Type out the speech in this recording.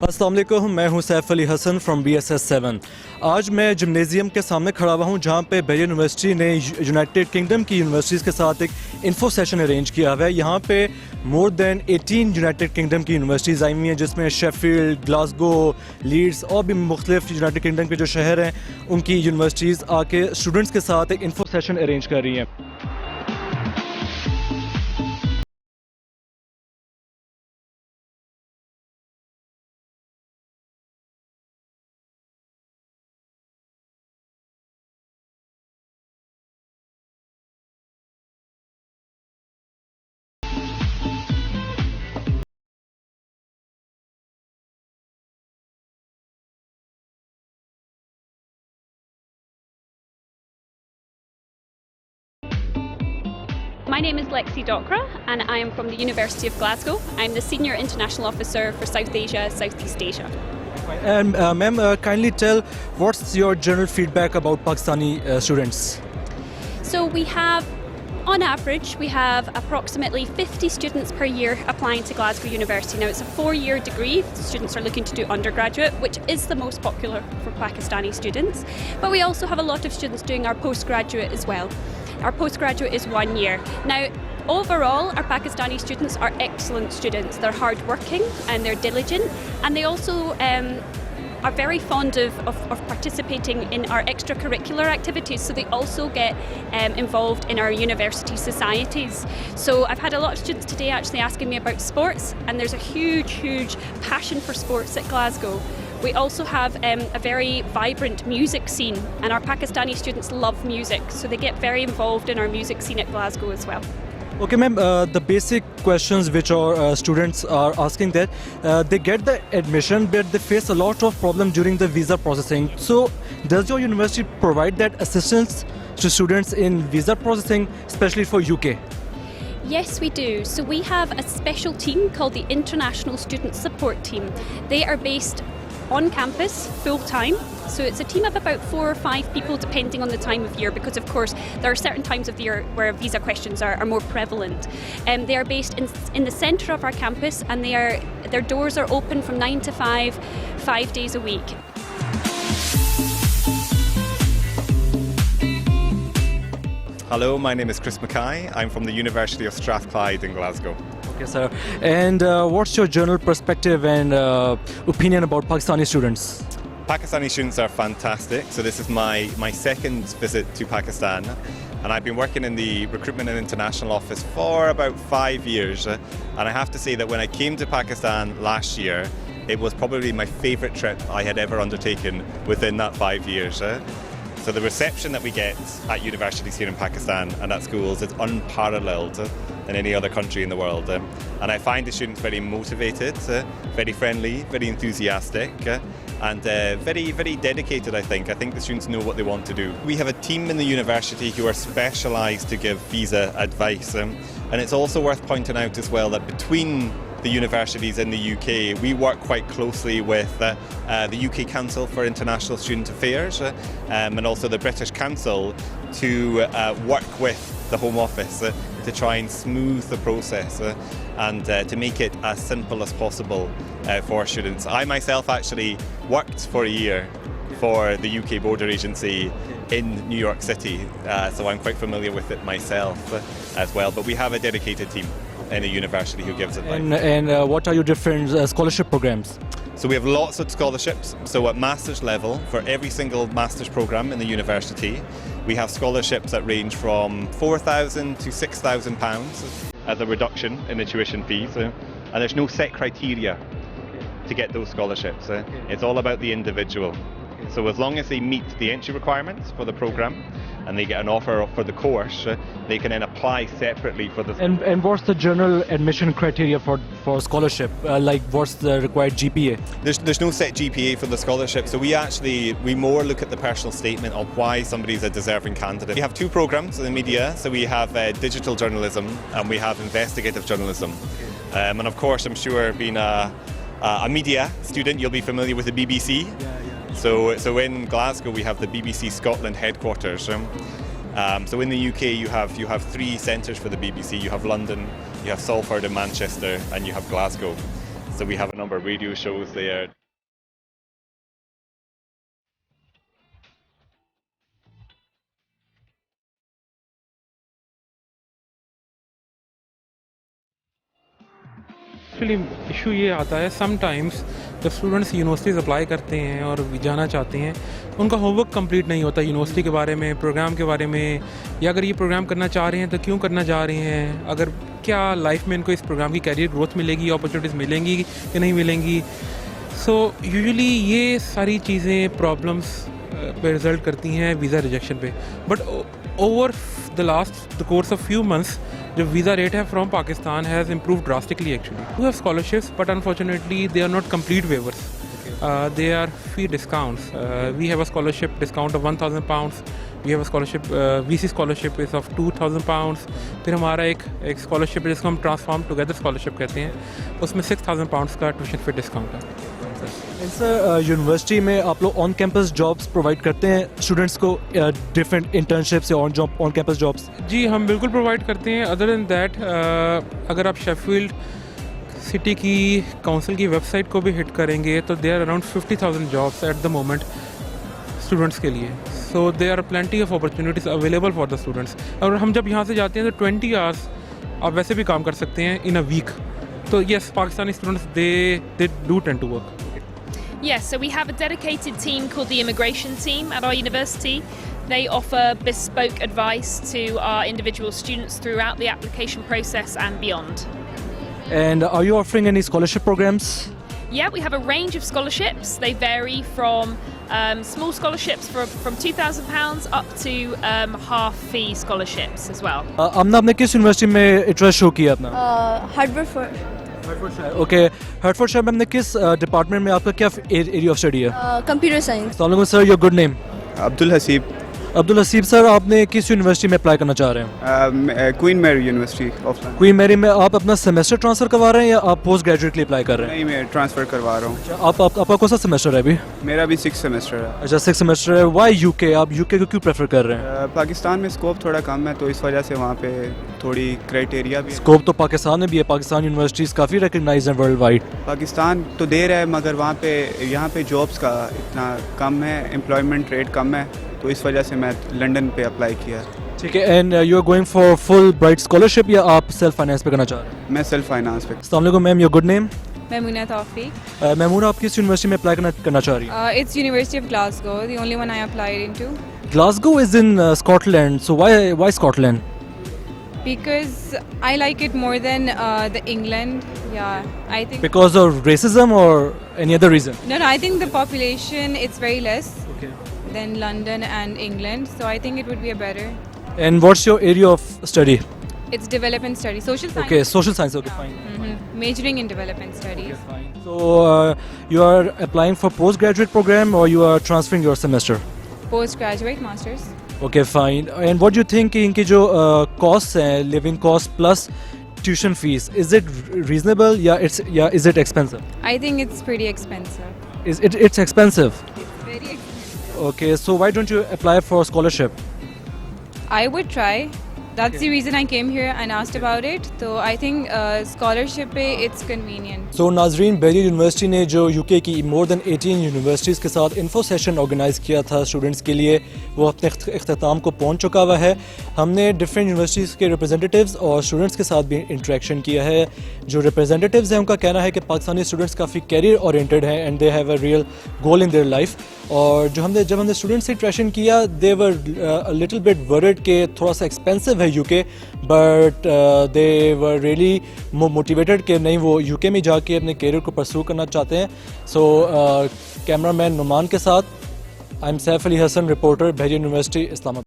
अस्सलाम वालेकुम, मैं हूं सैफ अली हसन फ्रॉम BSS 7। आज मैं जिम्नेजियम के सामने खड़ा हुआ हूं जहां पे बैरियर यूनिवर्सिटी ने यूनाइटेड किंगडम की यूनिवर्सिटीज़ के साथ एक इन्फो सेशन अरेंज किया हुआ है। यहां पे मोर देन 18 यूनाइटेड किंगडम की यूनिवर्सिटीज़ आई हुई हैं, जिसमें शेफील्ड, ग्लासगो, लीड्स और भी मुख्तलिफ यूनाइटेड किंगडम के जो शहर हैं उनकी यूनिवर्सिटीज़ आके स्टूडेंट्स के साथ एक इन्फो सेशन अरेंज कर रही हैं। My name is Lexi Dokra and I am from the University of Glasgow. I'm the Senior International Officer for South Asia, Southeast Asia. And ma'am, kindly tell what's your general feedback about Pakistani students? So we have, on average, we have approximately 50 students per year applying to Glasgow University. Now it's a 4-year degree. Students are looking to do undergraduate, which is the most popular for Pakistani students. But we also have a lot of students doing our postgraduate as well. Our postgraduate is 1 year. Now, overall, our Pakistani students are excellent students. They're hardworking and they're diligent, and they also are very fond of participating in our extracurricular activities. So they also get involved in our university societies. So I've had a lot of students today actually asking me about sports, and there's a huge passion for sports at Glasgow. We also have a very vibrant music scene, and our Pakistani students love music, so they get very involved in our music scene at Glasgow as well. Okay, ma'am, the basic questions which our students are asking that they get the admission, but they face a lot of problem during the visa processing. So does your university provide that assistance to students in visa processing, especially for UK? Yes, we do. So we have a special team called the International Student Support Team. They are based on campus full-time. So it's a team of about 4 or 5 people depending on the time of year, because of course there are certain times of the year where visa questions are more prevalent. They are based in the centre of our campus, and their doors are open from 9 to 5 days a week. Hello, my name is Chris Mackay. I'm from the University of Strathclyde in Glasgow. Okay, sir. And what's your general perspective and opinion about Pakistani students? Pakistani students are fantastic. So this is my second visit to Pakistan, and I've been working in the Recruitment and International Office for about 5 years. And I have to say that when I came to Pakistan last year, it was probably my favourite trip I had ever undertaken within that 5 years. So the reception that we get at universities here in Pakistan and at schools is unparalleled in any other country in the world. And I find the students very motivated, very friendly, very enthusiastic, and very dedicated, I think. I think the students know what they want to do. We have a team in the university who are specialised to give visa advice. And it's also worth pointing out as well that between the universities in the UK, we work quite closely with the UK Council for International Student Affairs and also the British Council to work with the Home Office to try and smooth the process and to make it as simple as possible for students. I myself actually worked for a year for the UK Border Agency in New York City, so I'm quite familiar with it myself as well. But we have a dedicated team in a university who gives advice. And what are your different scholarship programs? So we have lots of scholarships. So at master's level, for every single master's programme in the university, we have scholarships that range from £4,000 to £6,000 as a reduction in the tuition fees. And there's no set criteria to get those scholarships. It's all about the individual. So as long as they meet the entry requirements for the programme and they get an offer for the course, they can then apply separately for the... And what's the general admission criteria for scholarship? Like what's the required GPA? There's no set GPA for the scholarship, so we more look at the personal statement of why somebody's a deserving candidate. We have 2 programs in the media, so we have digital journalism and we have investigative journalism. And of course, I'm sure being a media student, you'll be familiar with the BBC. So in Glasgow we have the BBC Scotland headquarters. So in the UK you have 3 centres for the BBC. You have London, you have Salford and Manchester, and you have Glasgow. So we have a number of radio shows there. Actually issue ये आता है sometimes जब students universities apply करते हैं और जाना चाहते हैं उनका होमवर्क कंप्लीट नहीं होता यूनिवर्सिटी के बारे में, प्रोग्राम के बारे में, या अगर ये प्रोग्राम करना चाह रहे हैं तो क्यों करना चाह रहे हैं, अगर क्या लाइफ में इनको इस प्रोग्राम की कैरियर ग्रोथ मिलेगी, अपॉर्चुनिटीज़ मिलेंगी कि नहीं मिलेंगी। सो यूजुअली ये सारी चीज़ें प्रॉब्लम्स पे रिज़ल्ट करती हैं वीज़ा रिजेक्शन पे। But over the course of few months जो वीज़ा रेट है from Pakistan has improve drastically actually. We have scholarships but unfortunately they are not complete waivers, they are fee discounts. We have a scholarship discount of £1,000. We have a scholarship, VC scholarship is of £2,000. फिर हमारा एक scholarship है जिसको हम transform together scholarship कहते हैं, उसमें £6,000 का ट्यूशन फी डिस्काउंट है। सर यूनिवर्सिटी में आप लोग ऑन कैंपस जॉब्स प्रोवाइड करते हैं स्टूडेंट्स को, डिफरेंट इंटर्नशिप्स या ऑन कैंपस जॉब्स? जी हम बिल्कुल प्रोवाइड करते हैं। अदर दैन दैट अगर आप शेफील्ड सिटी की काउंसिल की वेबसाइट को भी हिट करेंगे तो there around 50,000 jobs at the moment students के लिए। So there are plenty of opportunities available for the students. और हम जब यहाँ से जाते हैं तो 20 आवर्स आप वैसे भी काम कर सकते हैं इन अ वीक। तो yes, Pakistani students they do tend to work. Yes, so we have a dedicated team called the Immigration Team at our university. They offer bespoke advice to our individual students throughout the application process and beyond. And are you offering any scholarship programs? Yeah, we have a range of scholarships. They vary from small scholarships from £2,000 up to half fee scholarships as well. आमना आपने किस university में interest show किया अपना? Hartford. Okay, Hertfordshire में आपने किस department में, आपका क्या एरिया ऑफ स्टडी है? Computer science. अस्सलाम वालेकुम sir, your good name? Abdul Haseeb. Abdul Haseeb sir, आपने किस यूनिवर्सिटी में अप्लाई करना चाह रहे हैं? Queen Mary University of London. Queen Mary में आप अपना सेमेस्टर ट्रांसफर करवा रहे हैं या आप पोस्ट ग्रेजुएट के लिए अप्लाई कर रहे हैं? नहीं, मैं ट्रांसफ़र करवा रहा हूँ। आपका कौन सा सेमेस्टर है अभी? मेरा भी 6 सेमेस्टर है। अच्छा, 6 सेमेस्टर है। Y UK? आप यूके को क्यों प्रेफर कर रहे हैं? पाकिस्तान में स्कोप थोड़ा कम है तो इस वजह से वहाँ पे थोड़ी क्राइटेरिया भी। स्कोप तो पाकिस्तान में भी है, पाकिस्तान यूनिवर्सिटीज़ काफ़ी रिकग्नाइज हैं वर्ल्ड वाइड। पाकिस्तान तो दे रहा है मगर वहाँ पे यहाँ पे जॉब्स का इतना कम है, एम्प्लॉयमेंट रेट कम है, तो इस वजह से मैं लंदन पे अप्लाई किया। ठीक है। And you are going for Fulbright scholarship या आप सेल्फ फाइनेंस पे करना चाह रहे हैं? मैं सेल्फ फाइनेंस पे। अस्सलाम वालेकुम ma'am, your good name? Mamoona Tawfiq. Maimoona, आप किस यूनिवर्सिटी में अप्लाई करना चाह रही हैं? It's University of Glasgow, the only one I applied into. Glasgow is in Scotland, so why Scotland? Because I like it more than the England. Yeah, I think. Because of racism or any other reason? No, I think the population it's very less Okay. than London and England, so I think it would be a better. And what's your area of study? It's development studies, social science. Okay, social science. Okay, fine. Majoring in development studies. Okay, fine. So you are applying for postgraduate program or you are transferring your semester? Postgraduate masters. Okay, fine. And what do you think कि इनकी जो costs हैं, living cost plus tuition fees, is it reasonable या is it expensive? I think it's pretty expensive. It's expensive. It's very expensive. Okay, so why don't you apply for scholarship? I would try. That's the reason I came here and asked about it. So I think scholarship पे it's convenient. So नाजरीन, barrier university ने जो UK की more than 18 universities के साथ info session organise किया था students के लिए, वो अपने अख्ताम को पहुंच चुका हुआ है। हमने डिफरेंट यूनिवर्सिटीज़ के रिप्रेजेंटेटिव्स और स्टूडेंट्स के साथ भी इंटरेक्शन किया है। जो रिप्रेजेंटेटिव्स हैं उनका कहना है कि पाकिस्तानी स्टूडेंट्स काफ़ी कैरियर ओरिएंटेड हैं and they have a real goal in their life. और जब हमने स्टूडेंट्स से इंटरेक्शन किया, दे वर अ लिटिल बिट वरिड के थोड़ा सा एक्सपेंसिव है UK, but they were really motivated कि नहीं, वो यूके में जाके अपने कैरियर को परस्यू करना चाहते हैं। सो कैमरामैन नुमान के साथ I am Saif Ali Hassan, reporter, Bahria university, Islamabad.